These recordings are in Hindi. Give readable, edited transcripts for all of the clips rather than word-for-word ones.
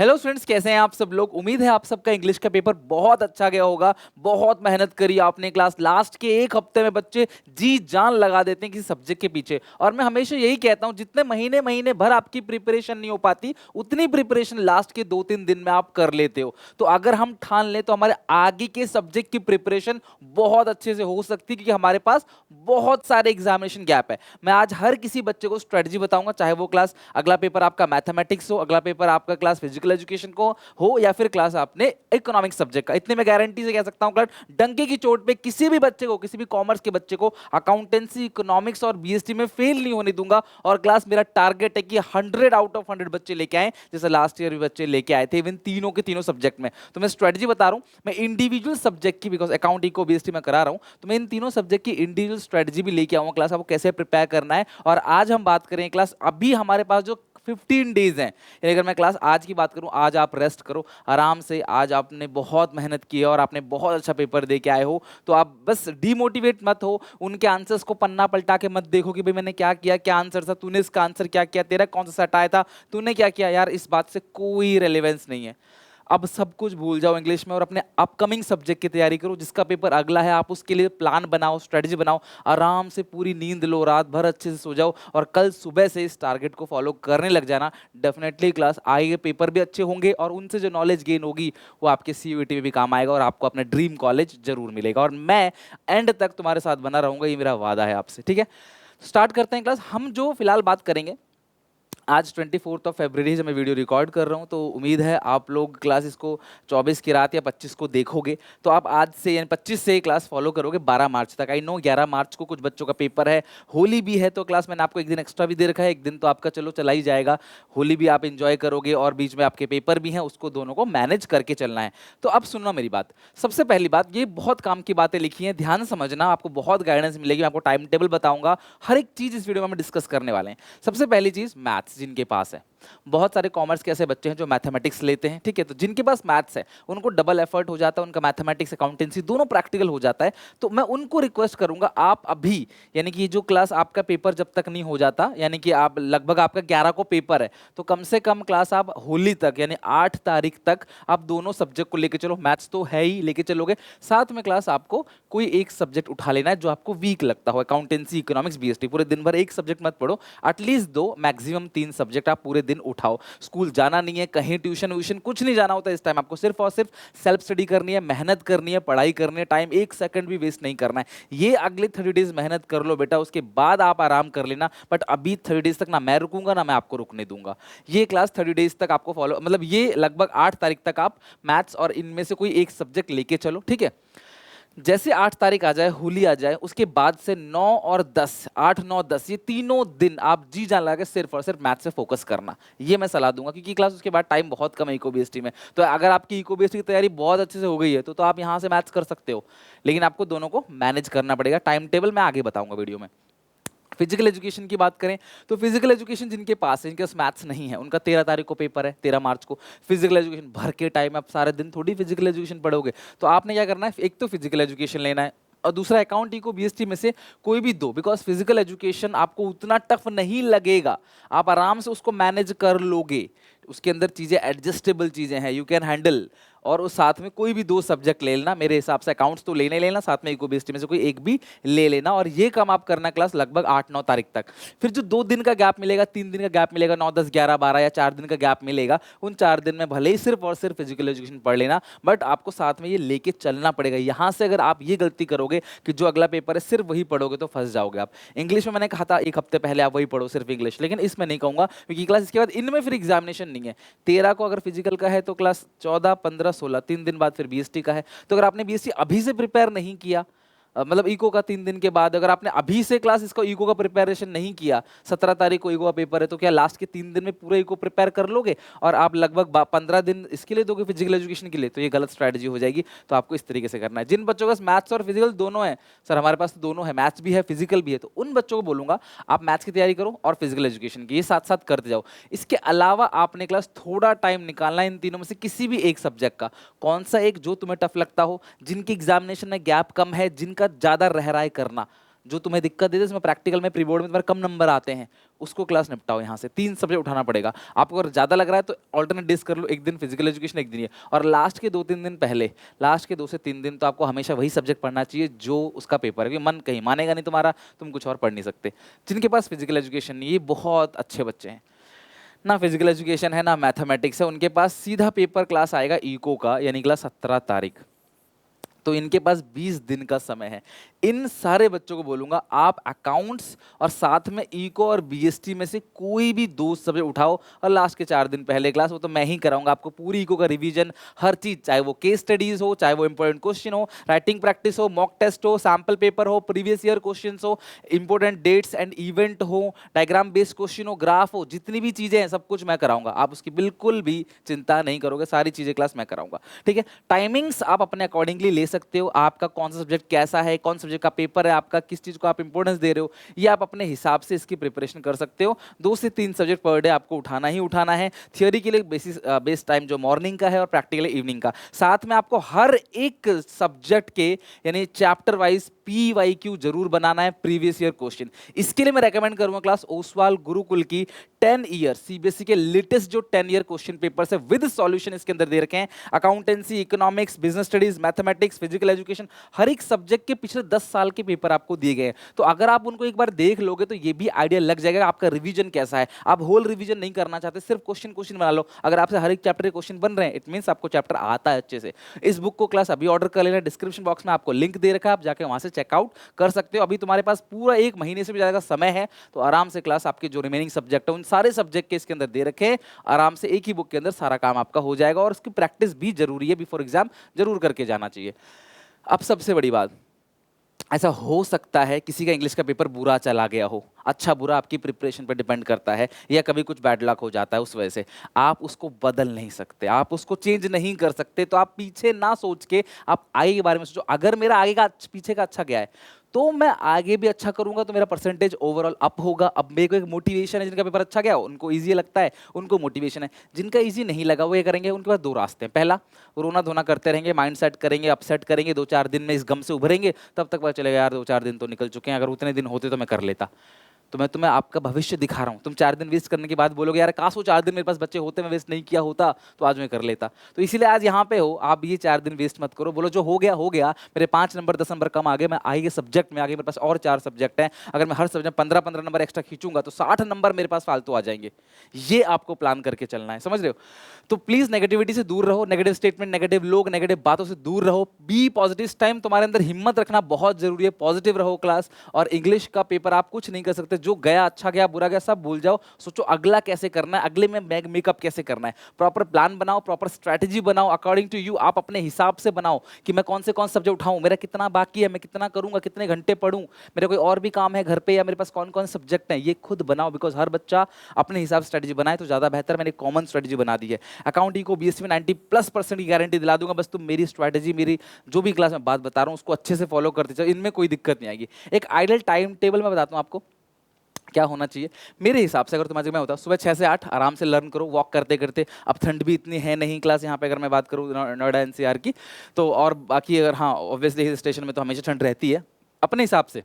हेलो स्टूडेंट्स, कैसे हैं आप सब लोग। उम्मीद है आप सबका इंग्लिश का पेपर बहुत अच्छा गया होगा। बहुत मेहनत करी आपने। क्लास लास्ट के एक हफ्ते में बच्चे जी जान लगा देते हैं किसी सब्जेक्ट के पीछे। और मैं हमेशा यही कहता हूं, जितने महीने महीने भर आपकी प्रिपरेशन नहीं हो पाती, उतनी प्रिपरेशन लास्ट के 2-3 दिन में आप कर लेते हो। तो अगर हम ठान लें तो हमारे आगे के सब्जेक्ट की प्रिपरेशन बहुत अच्छे से हो सकती है, क्योंकि हमारे पास बहुत सारे एग्जामिनेशन गैप है। मैं आज हर किसी बच्चे को स्ट्रेटजी बताऊंगा, चाहे वो क्लास अगला पेपर आपका मैथमेटिक्स हो, अगला पेपर आपका क्लास फिजिकल एजुकेशन को हो, या फिर क्लास आपने इकोनॉमिक्स सब्जेक्ट का। इतने मैं गारंटी से कह सकता हूं, डंके की चोट पे किसी भी बच्चे को, किसी भी कॉमर्स के बच्चे को अकाउंटेंसी, इकोनॉमिक्स और बीएसटी में फेल नहीं होने दूंगा। और क्लास मेरा टारगेट है कि 100 आउट ऑफ 100 बच्चे लेके आए, जैसे लास्ट ईयर भी बच्चे लेके आए थे, इवन तीनों के तीनों सब्जेक्ट में। तो मैं स्ट्रेटजी बता रहा हूं, मैं इंडिविजुअल सब्जेक्ट की, बिकॉज अकाउंट, इको, बीएसटी में करा रहा हूं, तो मैं इन तीनों सब्जेक्ट की इंडिविजुअल स्ट्रेटजी भी लेके आऊंगा क्लास, आपको कैसे प्रिपेयर करना है। और आज हम बात करें क्लास, अभी हमारे पास जो 15 डेज हैं, यानी अगर मैं क्लास आज की बात करूं, आज आप रेस्ट करो आराम से। आज आपने बहुत मेहनत की है और आपने बहुत अच्छा पेपर दे के आए हो, तो आप बस डिमोटिवेट मत हो। उनके आंसर्स को पन्ना पलटा के मत देखो कि भाई मैंने क्या किया, क्या आंसर था, तूने इसका आंसर क्या किया, तेरा कौन सा सेट आया था, तूने क्या किया। यार इस बात से कोई रेलेवेंस नहीं है। अब सब कुछ भूल जाओ इंग्लिश में और अपने अपकमिंग सब्जेक्ट की तैयारी करो। जिसका पेपर अगला है, आप उसके लिए प्लान बनाओ, स्ट्रेटजी बनाओ, आराम से पूरी नींद लो, रात भर अच्छे से सो जाओ और कल सुबह से इस टारगेट को फॉलो करने लग जाना। डेफिनेटली क्लास आगे पेपर भी अच्छे होंगे और उनसे जो नॉलेज गेन होगी वो आपके सीयूईटी में भी काम आएगा और आपको अपना ड्रीम कॉलेज जरूर मिलेगा। और मैं एंड तक तुम्हारे साथ बना रहूंगा, ये मेरा वादा है आपसे। ठीक है, स्टार्ट करते हैं क्लास। हम जो फिलहाल बात करेंगे, आज 24 से मैं वीडियो रिकॉर्ड कर रहा हूँ, तो उम्मीद है आप लोग क्लास इसको 24 की रात या 25 को देखोगे। तो आप आज से यानी 25 से क्लास फॉलो करोगे 12 मार्च तक। आई नो 11 मार्च को कुछ बच्चों का पेपर है, होली भी है, तो क्लास मैंने आपको एक दिन एक्स्ट्रा भी दे रखा है। एक दिन तो आपका चलो चला ही जाएगा, होली भी आप इंजॉय करोगे और बीच में आपके पेपर भी हैं, उसको दोनों को मैनेज करके चलना है। तो अब सुनना मेरी बात। सबसे पहली बात, ये बहुत काम की बातें लिखी हैं, ध्यान समझना, आपको बहुत गाइडेंस मिलेगी। मैं आपको टाइम टेबल बताऊंगा, हर एक चीज़ इस वीडियो में हम डिस्कस करने वाले हैं। सबसे पहली चीज़, मैथ्स जिनके पास है। बहुत सारे कॉमर्स के ऐसे बच्चे हैं जो मैथमेटिक्स लेते हैं, ठीक है, तो जिनके पास मैथ्स है उनको डबल एफर्ट हो जाता है, उनका मैथमेटिक्स अकाउंटेंसी दोनों प्रैक्टिकल हो जाता है। तो मैं उनको रिक्वेस्ट करूंगा, आप अभी, यानी कि जो क्लास आपका पेपर जब तक नहीं हो जाता, यानी कि आप लगभग आपका 11 को पेपर है, तो कम से कम क्लास आप होली तक यानी 8 तारीख तक आप दोनों सब्जेक्ट को लेके चलो। मैथ्स तो है ही, लेके चलोगे, साथ में क्लास आपको कोई एक सब्जेक्ट उठा लेना है जो आपको वीक लगता हो, अकाउंटेंसी, इकोनॉमिक्स, बीएसटी। पूरे दिन भर एक सब्जेक्ट मत पढ़ो, एटलीस्ट 2 मैक्सिमम 3 सब्जेक्ट आप पूरे दिन उठाओ। स्कूल जाना नहीं है, कहीं ट्यूशन व्यूशन कुछ नहीं जाना होता है इस टाइम, आपको सिर्फ और सिर्फ सेल्फ स्टडी करनी है, मेहनत करनी है, पढ़ाई करनी है, टाइम एक सेकंड भी वेस्ट नहीं करना है। ये अगले 30 डेज मेहनत कर लो बेटा, उसके बाद आप आराम कर लेना। बट अभी 30 डेज तक ना मैं रुकूंगा ना मैं आपको रुकने दूंगा। ये क्लास 30 डेज तक आपको फॉलो, मतलब ये लगभग 8 तारीख तक आप मैथ्स और इनमें से कोई एक सब्जेक्ट लेके चलो, ठीक है। जैसे 8 तारीख आ जाए, होली आ जाए, उसके बाद से 9 और 10, 8 9 10, ये तीनों दिन आप जी जान लगा के सिर्फ और सिर्फ मैथ से फोकस करना। ये मैं सलाह दूंगा, क्योंकि क्लास उसके बाद टाइम बहुत कम है इको बीएसटी में। तो अगर आपकी इको बीएसटी की तैयारी बहुत अच्छे से हो गई है तो आप यहाँ से मैथ्स कर सकते हो, लेकिन आपको दोनों को मैनेज करना पड़ेगा। टाइम टेबल मैं आगे बताऊंगा वीडियो में। फिजिकल एजुकेशन की बात करें तो फिजिकल एजुकेशन जिनके पास है, जिनके पास मैथ्स नहीं है, उनका 13 तारीख को पेपर है, 13 मार्च को। फिजिकल एजुकेशन भर के टाइम, आप सारे दिन थोड़ी फिजिकल एजुकेशन पढ़ोगे, तो आपने क्या करना है, एक तो फिजिकल एजुकेशन लेना है और दूसरा अकाउंट, इको, बीएसटी में से कोई भी दो। बिकॉज फिजिकल एजुकेशन आपको उतना टफ नहीं लगेगा, आप आराम से उसको मैनेज कर लोगे। उसके अंदर चीज़ें एडजस्टेबल चीज़ें हैं, यू कैन हैंडल। और उस साथ में कोई भी 2 सब्जेक्ट ले लेना, मेरे हिसाब से अकाउंट्स तो लेना ही लेना, साथ में इको बीएसटी में से कोई एक भी ले लेना। और ये काम आप करना क्लास लगभग 8-9 तारीख तक। फिर जो 2 दिन का गैप मिलेगा, 3 दिन का गैप मिलेगा, 9 10 11 12 या 4 दिन का गैप मिलेगा, उन 4 दिन में भले ही सिर्फ और सिर्फ फिजिकल एजुकेशन पढ़ लेना, बट आपको साथ में ये लेके चलना पड़ेगा। यहाँ से अगर आप ये गलती करोगे कि जो अगला पेपर है सिर्फ वही पढ़ोगे, तो फंस जाओगे आप। इंग्लिश में मैंने कहा था एक हफ्ते पहले आप वही पढ़ो, सिर्फ इंग्लिश, लेकिन इसमें नहीं कहूँगा, क्योंकि क्लास इसके बाद इनमें फिर एग्जामिनेशन नहीं है। 13 को अगर फिजिकल का है तो क्लास 14 15 16 3 दिन बाद फिर बीएसटी का है। तो अगर आपने बीएसटी अभी से प्रिपेयर नहीं किया, मतलब इको का 3 दिन के बाद, अगर आपने अभी से क्लास इसका इको का प्रिपरेशन नहीं किया, 17 तारीख को इको का पेपर है, तो क्या लास्ट के 3 दिन में पूरा इको प्रिपेयर कर लोगे और आप लगभग 15 दिन इसके लिए दोगे फिजिकल एजुकेशन के लिए? तो ये गलत स्ट्रैटेजी हो जाएगी। तो आपको इस तरीके से करना है। जिन बच्चों के पास मैथ्स और फिजिकल दोनों है, सर हमारे पास तो दोनों है, मैथ्स भी है फिजिकल भी है, तो उन बच्चों को बोलूंगा आप मैथ्स की तैयारी करो और फिजिकल एजुकेशन की, ये साथ साथ करते जाओ। इसके अलावा आपने क्लास थोड़ा टाइम निकालना है इन तीनों में से किसी भी एक सब्जेक्ट का। कौन सा एक जो तुम्हें टफ लगता हो, जिनकी एग्जामिनेशन में गैप कम है, जिनका ज्यादा रह रहा है करना, जो तुम्हें दिक्कत देते हैं, प्रैक्टिकल में प्री बोर्ड में तुम्हारे कम नंबर आते हैं, उसको क्लास निपटाओ। यहाँ से 3 सब्जेक्ट उठाना पड़ेगा आपको। अगर ज़्यादा लग रहा है तो ऑल्टरनेट डेज कर लो, एक दिन फिजिकल एजुकेशन, एक दिन ये, और लास्ट के 2-3 दिन पहले, लास्ट के 2 से 3 दिन तो आपको हमेशा वही सब्जेक्ट पढ़ना चाहिए जो उसका पेपर है, क्योंकि मन कहीं मानेगा नहीं तुम्हारा, तुम कुछ और पढ़ नहीं सकते। जिनके पास फिजिकल एजुकेशन नहीं, ये बहुत अच्छे बच्चे हैं, ना फिजिकल एजुकेशन है ना मैथमेटिक्स है, उनके पास सीधा पेपर क्लास आएगा इको का, यानी क्लास 17 तारीख। तो इनके पास 20 दिन का समय है। इन सारे बच्चों को बोलूंगा आप अकाउंट्स और साथ में इको और बीएसटी में से कोई भी 2 सब्जेक्ट उठाओ, और लास्ट के 4 दिन पहले क्लास, वो तो मैं ही कराऊंगा आपको, पूरी इको का रिवीजन, हर चीज, चाहे वो केस स्टडीज हो, चाहे वो इंपॉर्टेंट क्वेश्चन हो, राइटिंग प्रैक्टिस हो, मॉक टेस्ट हो, सैम्पल पेपर हो, प्रीवियस ईयर क्वेश्चन हो, इंपॉर्टेंट डेट्स एंड इवेंट हो, डायग्राम बेस्ड क्वेश्चन हो, ग्राफ हो, जितनी भी चीजें हैं सब कुछ मैं कराऊंगा। आप उसकी बिल्कुल भी चिंता नहीं करोगे, सारी चीजें क्लास मैं कराऊंगा। ठीक है, टाइमिंग्स आप अपने अकॉर्डिंगली ले सकते हो, आपका कौन सा सब्जेक्ट कैसा है, कौन सब्जेक्ट का पेपर है आपका, किस चीज को आप इंपॉर्टेंस दे रहे हो, ये आप अपने हिसाब से इसकी प्रिपरेशन कर सकते हो। 2 से 3 सब्जेक्ट पर डे आपको उठाना ही उठाना है। थियोरी के लिए बेस्ट टाइम जो मॉर्निंग का है और प्रैक्टिकली इवनिंग का। साथ में आपको हर एक सब्जेक्ट के यानी चैप्टर वाइज PYQ जरूर बनाना है, प्रीवियस ईयर क्वेश्चन। इसके लिए मैं रेकमेंड करूंगा क्लास ओसवाल गुरुकुल की 10 ईयर CBSE के लेटेस्ट जो 10 ईयर क्वेश्चन पेपर्स है विद सॉल्यूशन इसके अंदर दे रखे हैं। Accountancy, economics, business studies, mathematics, physical education, हर एक सब्जेक्ट के पिछले 10 साल के पेपर आपको दिए गए हैं। तो अगर आप उनको एक बार देख लोगे तो ये भी आइडिया लग जाएगा आपका रिवीजन कैसा है। आप होल रिवीजन नहीं करना चाहते, सिर्फ क्वेश्चन क्वेश्चन बना लो। अगर आपसे हर एक चैप्टर के क्वेश्चन बन रहे हैं, इट मींस आपको चैप्टर आता है अच्छे से। इस बुक को क्लास अभी ऑर्डर कर लेना, डिस्क्रिप्शन बॉक्स में आपको लिंक दे रखा है, आप जाके वहां से चेकआउट कर सकते हो। अभी तुम्हारे पास पूरा 1 महीने से भी ज्यादा समय है, तो आराम से क्लास आपके जो रिमेनिंग सब्जेक्ट है उन सारे सब्जेक्ट के इसके अंदर दे रखे हैं, आराम से एक ही बुक के अंदर सारा काम आपका हो जाएगा। और उसकी प्रैक्टिस भी जरूरी है, बिफोर एग्जाम जरूर करके जाना चाहिए। अब सबसे बड़ी बात, ऐसा हो सकता है किसी का इंग्लिश का पेपर बुरा चला गया हो, अच्छा बुरा आपकी प्रिपरेशन पर डिपेंड करता है, या कभी कुछ बैड लक हो जाता है, उस वजह से आप उसको बदल नहीं सकते, आप उसको चेंज नहीं कर सकते। तो आप पीछे ना सोच के आप आगे के बारे में सोचो। अगर मेरा आगे का पीछे का अच्छा गया है तो मैं आगे भी अच्छा करूंगा, तो मेरा परसेंटेज ओवरऑल अप होगा। अब मेरे को एक मोटिवेशन है, जिनका पेपर अच्छा गया उनको ईजी लगता है, उनको मोटिवेशन है। जिनका ईजी नहीं लगा वो ये करेंगे, उनके पास 2 रास्ते हैं। पहला, रोना धोना करते रहेंगे, माइंड सेट करेंगे, अपसेट करेंगे, 2-4 दिन में इस गम से उभरेंगे, तब तक पता चलेगा यार 2-4 दिन तो निकल चुके हैं, अगर उतने दिन होते तो मैं कर लेता। तो मैं तुम्हें आपका भविष्य दिखा रहा हूँ। तुम 4 दिन वेस्ट करने के बाद बोलोगे यार काश वो 4 दिन मेरे पास बच्चे होते, मैं वेस्ट नहीं किया होता तो आज मैं कर लेता। तो इसीलिए आज यहाँ पे हो, आप ये 4 दिन वेस्ट मत करो। बोलो जो हो गया हो गया, मेरे 5 नंबर 10 नंबर कम आ गए, मैं आगे सब्जेक्ट में आगे, मेरे पास और 4 सब्जेक्ट हैं, अगर मैं हर सब्जेक्ट 15-15 नंबर एक्स्ट्रा खींचूंगा तो 60 नंबर मेरे पास फालतू आ जाएंगे। ये आपको प्लान करके चलना है, समझ रहे हो? तो प्लीज नेगेटिविटी से दूर रहो, नेगेटिव स्टेटमेंट, नेगेटिव लोग, नेगेटिव बातों से दूर रहो। B positive. इस टाइम तुम्हारे अंदर हिम्मत रखना बहुत जरूरी है, पॉजिटिव रहो क्लास। और इंग्लिश का पेपर आप कुछ नहीं कर सकते, जो गया अच्छा गया बुरा गया सब भूल जाओ, सोचो अगला कैसे करना है, अगले में मेकअप कैसे करना है। प्रॉपर प्लान बनाओ, प्रॉपर स्ट्रेटेजी बनाओ, अकॉर्डिंग टू यू। आप अपने हिसाब से बनाओ कि मैं कौन से सब्जेक्ट उठाऊं, मेरा कितना बाकी है, मैं कितना करूंगा, कितने घंटे पढ़ूं, मेरे कोई और भी काम है घर पे, या मेरे पास कौन कौन सब्जेक्ट है, ये खुद बनाओ। बिकॉज हर बच्चा अपने हिसाब से स्ट्रेटेजी बनाए तो ज्यादा बेहतर। मैंने कॉमन स्ट्रेटेजी बना दी है। अकाउंटिंग को BSc में 90+% की गारंटी दिला दूंगा, बस तुम मेरी स्ट्रेटेजी, मेरी जो भी क्लास में बात बता रहा हूं उसको अच्छे से फॉलो करते चलो, इनमें कोई दिक्कत नहीं आएगी। एक आइडियल टाइम टेबल मैं बताता हूं आपको क्या होना चाहिए मेरे हिसाब से। अगर तुम्हारे मैं होता सुबह 6 से 8 आराम से लर्न करो, वॉक करते करते। अब ठंड भी इतनी है नहीं क्लास यहाँ पे, अगर मैं बात करूँ नोएडा NCR की तो, और बाकी अगर हाँ ऑब्वियसली हिल स्टेशन में तो हमेशा ठंड रहती है। अपने हिसाब से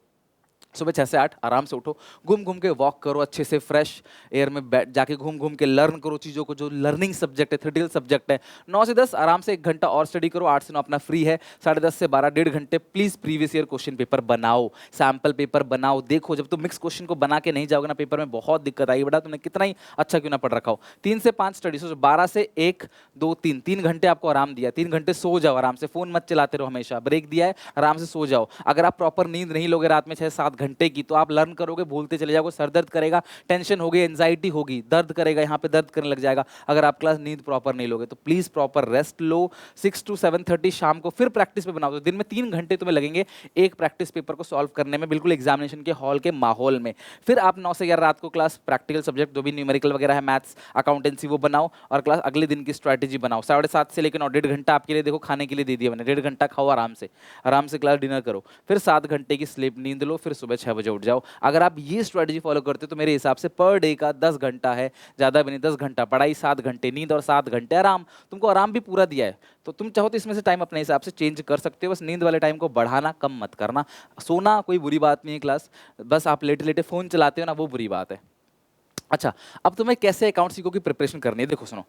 सुबह 6 से 8 आराम से उठो, घूम घूम के वॉक करो, अच्छे से फ्रेश एयर में बैठ जाके घूम घूम के लर्न करो चीज़ों को, जो लर्निंग सब्जेक्ट है, थ्योरेटिकल सब्जेक्ट है। 9 से 10 आराम से 1 घंटा और स्टडी करो, 8 से 9 अपना फ्री है। 10:30 से 12 1.5 घंटे please previous year question paper बनाओ, सैम्पल पेपर बनाओ। देखो जब तुम मिक्स क्वेश्चन को बना के नहीं जाओगे ना पेपर में, बहुत दिक्कत आएगी बेटा, तुमने कितना ही अच्छा क्यों ना पढ़ रखा हो। 3 से 5 स्टडी, सो 12 से 1 2 3 घंटे आपको आराम दिया, 3 घंटे सो जाओ आराम से, फोन मत चलाते रहो हमेशा, ब्रेक दिया है आराम से सो जाओ। अगर आप प्रॉपर नींद नहीं लोगे रात में 6-7 घंटे की, तो आप लर्न करोगे भूलते चले जाओगे, सर दर्द करेगा, टेंशन होगी, एंजाइटी होगी, दर्द करेगा, यहाँ पे दर्द करने लग जाएगा अगर आप क्लास नींद प्रॉपर नहीं लोगे। तो please proper rest low. 6 to 7:30 शाम को फिर प्रैक्टिस पे बनाओ। तो दिन में 3 घंटे तुम्हें लगेंगे एक प्रैक्टिस पेपर को सॉल्व करने में, बिल्कुल एग्जामिनेशन के हॉल के माहौल में। फिर आप 9 से 11 रात को क्लास प्रैक्टिकल सब्जेक्ट जो भी न्यूमेरिकल वगैरह है, मैथ्स, अकाउंटेंसी, वो बनाओ और क्लास अगले दिन की स्ट्रैटेजी बनाओ। 7:30 से लेकर 1.5 घंटा आपके लिए देखो खाने के लिए दे दिया मैंने, 1.5 घंटा खाओ आराम से, क्लास डिनर करो, फिर 7 घंटे की स्लीप नींद लो, फिर सुबह सुबह 6 बजे उठ जाओ। अगर आप ये स्ट्रेटजी फॉलो करते हो तो मेरे हिसाब से पर डे का 10 घंटा है, ज़्यादा भी नहीं, 10 घंटा पढ़ाई, 7 घंटे नींद और 7 घंटे आराम, तुमको आराम भी पूरा दिया है। तो तुम चाहो तो इसमें से टाइम अपने हिसाब से चेंज कर सकते हो, बस नींद वाले टाइम को बढ़ाना, कम मत करना। सोना कोई बुरी बात नहीं है क्लास, बस आप लेटे लेटे फ़ोन चलाते हो ना, वो बुरी बात है। अच्छा, अब तुम्हें कैसे अकाउंट सीखो की प्रिपरेशन करनी है, देखो सुनो।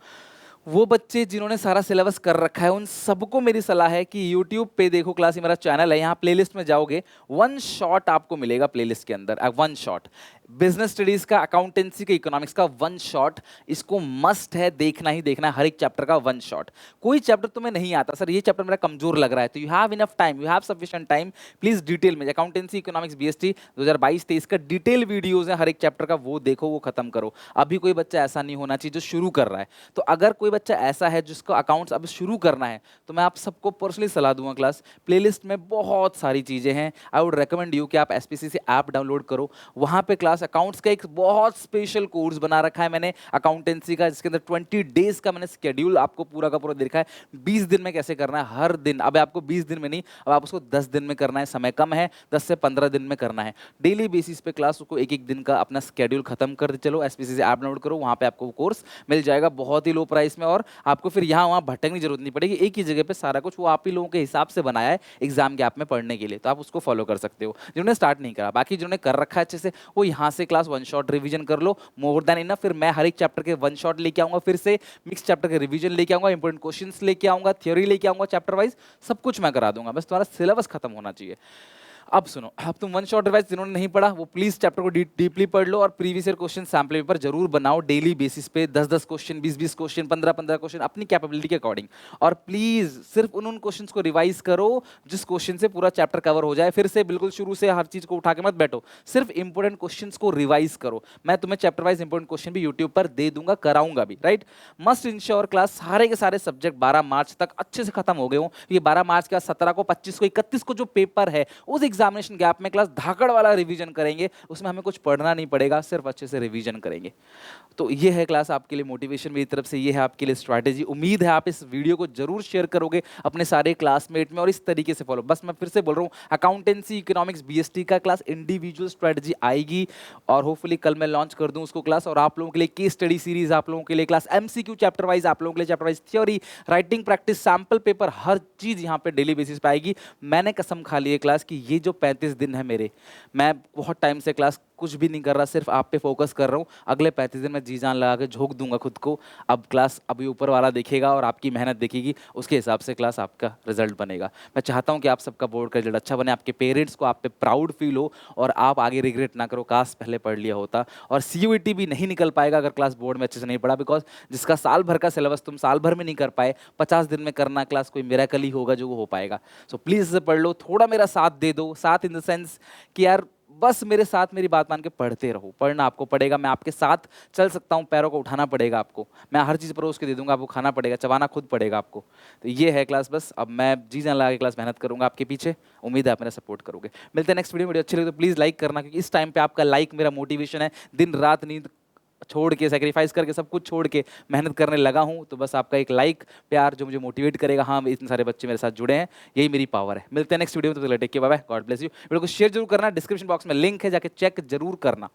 वो बच्चे जिन्होंने सारा सिलेबस कर रखा है उन सबको मेरी सलाह है कि YouTube पे देखो क्लास, ये मेरा चैनल है, यहाँ प्लेलिस्ट में जाओगे, वन शॉट आपको मिलेगा प्लेलिस्ट के अंदर, वन शॉट बिजनेस स्टडीज का, अकाउंटेंसी का, इकोनॉमिक्स का वन शॉट, इसको मस्ट है, देखना ही देखना है, हर एक चैप्टर का वन शॉट। कोई चैप्टर तुम्हें नहीं आता, सर ये चैप्टर मेरा कमजोर लग रहा है, तो you have enough time, you have sufficient time, please detail में अकाउंटेंसी, इकोनॉमिक्स, BST 2022-23 का डिटेल वीडियोज है हर एक चैप्टर का, वो देखो, वो खत्म करो। अभी कोई बच्चा ऐसा नहीं होना चाहिए जो शुरू कर रहा है, तो अगर कोई बच्चा ऐसा है जिसको अकाउंट्स अब शुरू करना है, तो मैं आप सबको पर्सनली सलाह दूंगा क्लास, प्लेलिस्ट में बहुत सारी चीजें हैं, आई वुड रिकमेंड यू कि आप SPCC ऐप डाउनलोड करो, वहां पे क्लास अकाउंट्स का एक बहुत स्पेशल कोर्स बना रखा है मैंने अकाउंटेंसी का, जिसके अंदर 20 डेज का मैंने शेड्यूल आपको पूरा का पूरा देखा है, 20 दिन में कैसे करना है हर दिन। अब आपको 20 दिन में नहीं, अब आप उसको 10 दिन में करना है, समय कम है, 10 से 15 दिन में करना है, डेली बेसिस पे क्लास को एक एक दिन का अपना शेड्यूल खत्म कर चलो, SPCC ऐप डाउनलोड करो, वहां पे आपको कोर्स मिल जाएगा बहुत ही लो प्राइस में, और आपको फिर यहाँ वहाँ भटकने की जरूरत नहीं पड़ेगी, एक ही जगह पे सारा कुछ वो आप ही लोगों के हिसाब से बनाया है एग्जाम गैप में पढ़ने के लिए, तो आप उसको फॉलो कर सकते हो जिन्होंने स्टार्ट नहीं करा। बाकी जिन्होंने कर रखा है अच्छे से, वो यहाँ से क्लास वन शॉट रिवीजन कर लो, मोर देन इनफ। फिर मैं हर एक चैप्टर के वन शॉट लेके आऊंगा, फिर से मिक्स चैप्टर के रिवीजन लेके आऊंगा, इंपॉर्टेंट क्वेश्चंस लेके आऊंगा, थ्योरी लेके आऊंगा, चैप्टर वाइज सब कुछ मैं करा दूंगा, बस तुम्हारा सिलेबस खत्म होना चाहिए। अब सुनो, अब तुम वन शॉट रिवाइज जिन्होंने नहीं पढ़ा वो प्लीज चैप्टर को डीपली पढ़ लो, और previous year question sample paper जरूर बनाओ डेली बेसिस पे, 10-10 क्वेश्चन, 20-20 क्वेश्चन, 15-15 क्वेश्चन अपनी कैपेबिलिटी के अकॉर्डिंग, और प्लीज सिर्फ उन क्वेश्चंस को रिवाइज करो जिस क्वेश्चन से पूरा चैप्टर कवर हो जाए, फिर से बिल्कुल शुरू से हर चीज को उठा के मत बैठो, सिर्फ इंपॉर्टेंट क्वेश्चंस को रिवाइज करो। मैं तुम्हें चैप्टर वाइज इंपॉर्टेंट क्वेश्चन भी यूट्यूब पर दे दूंगा, कराऊंगा भी, राइट। मस्ट इंश्योर क्लास सारे के सारे सब्जेक्ट 12 मार्च तक अच्छे से खत्म हो गए हो, ये 12 मार्च का 17 को, 25 को, 31 को जो पेपर है उस एग्जामिनेशन गैप में क्लास धाकड़ वाला रिवीजन करेंगे, उसमें हमें कुछ पढ़ना नहीं पड़ेगा, सिर्फ अच्छे से रिवीजन करेंगे। तो ये है क्लास आपके लिए मोटिवेशन मेरी तरफ से, ये है आपके लिए स्ट्रैटेजी। उम्मीद है आप इस वीडियो को जरूर शेयर करोगे अपने सारे क्लासमेट में और इस तरीके से फॉलो। बस मैं फिर से बोल रहा हूँ, अकाउंटेंसी, इकोनॉमिक्स, BST का क्लास इंडिविजुअल स्ट्रैटेजी आएगी, और होपफुली कल मैं लॉन्च कर दूं उसको क्लास, और आप लोगों के लिए केस स्टडी सीरीज, आप लोगों के लिए क्लास MCQ चैप्टर वाइज, आप लोगों के लिए chapter wise theory, writing practice, sample paper, हर चीज यहाँ पे डेली बेसिस पे आएगी। मैंने कसम खा ली है क्लास कि ये जो 35 दिन है मेरे, मैं बहुत टाइम से क्लास कुछ भी नहीं कर रहा, सिर्फ आप पे फोकस कर रहा हूँ, अगले 35 दिन में जी जान लगा के झोंक दूंगा खुद को। अब क्लास अभी ऊपर वाला देखेगा और आपकी मेहनत देखेगी, उसके हिसाब से क्लास आपका रिजल्ट बनेगा। मैं चाहता हूँ कि आप सबका बोर्ड का रिजल्ट अच्छा बने, आपके पेरेंट्स को आप पे प्राउड फील हो, और आप आगे रिग्रेट ना करो काश पहले पढ़ लिया होता। और CUET भी नहीं निकल पाएगा अगर क्लास बोर्ड में अच्छे से नहीं पढ़ा, बिकॉज जिसका साल भर का सिलेबस तुम साल भर में नहीं कर पाए, 50 दिन में करना क्लास, कोई मिरेकल ही होगा जो वो हो पाएगा। सो प्लीज़ इसे पढ़ लो, थोड़ा मेरा साथ दे दो, साथ इन द सेंस कि यार बस मेरे साथ मेरी बात मान के पढ़ते रहो। पढ़ना आपको पड़ेगा, मैं आपके साथ चल सकता हूँ, पैरों को उठाना पड़ेगा आपको, मैं हर चीज़ परोस के दे दूंगा, आपको खाना पड़ेगा, चबाना खुद पड़ेगा आपको। तो ये है क्लास, बस अब मैं जी जान लगा के क्लास मेहनत करूंगा आपके पीछे, उम्मीद है आप मेरा सपोर्ट करोगे। मिलते हैं नेक्स्ट वीडियो अच्छी लगे तो प्लीज़ लाइक करना, क्योंकि इस टाइम पे आपका लाइक मेरा मोटिवेशन है, दिन रात नींद छोड़ के, सेक्रीफाइस करके, सब कुछ छोड़ के मेहनत करने लगा हूं, तो बस आपका एक लाइक प्यार जो मुझे मोटिवेट करेगा, हाँ इतने सारे बच्चे मेरे साथ जुड़े हैं, यही मेरी पावर है। मिलते हैं नेक्स्ट वीडियो में, तो take care, bye bye, God bless you. Video को शेयर जरूर करना, डिस्क्रिप्शन बॉक्स में लिंक है, जाके चेक जरूर करना।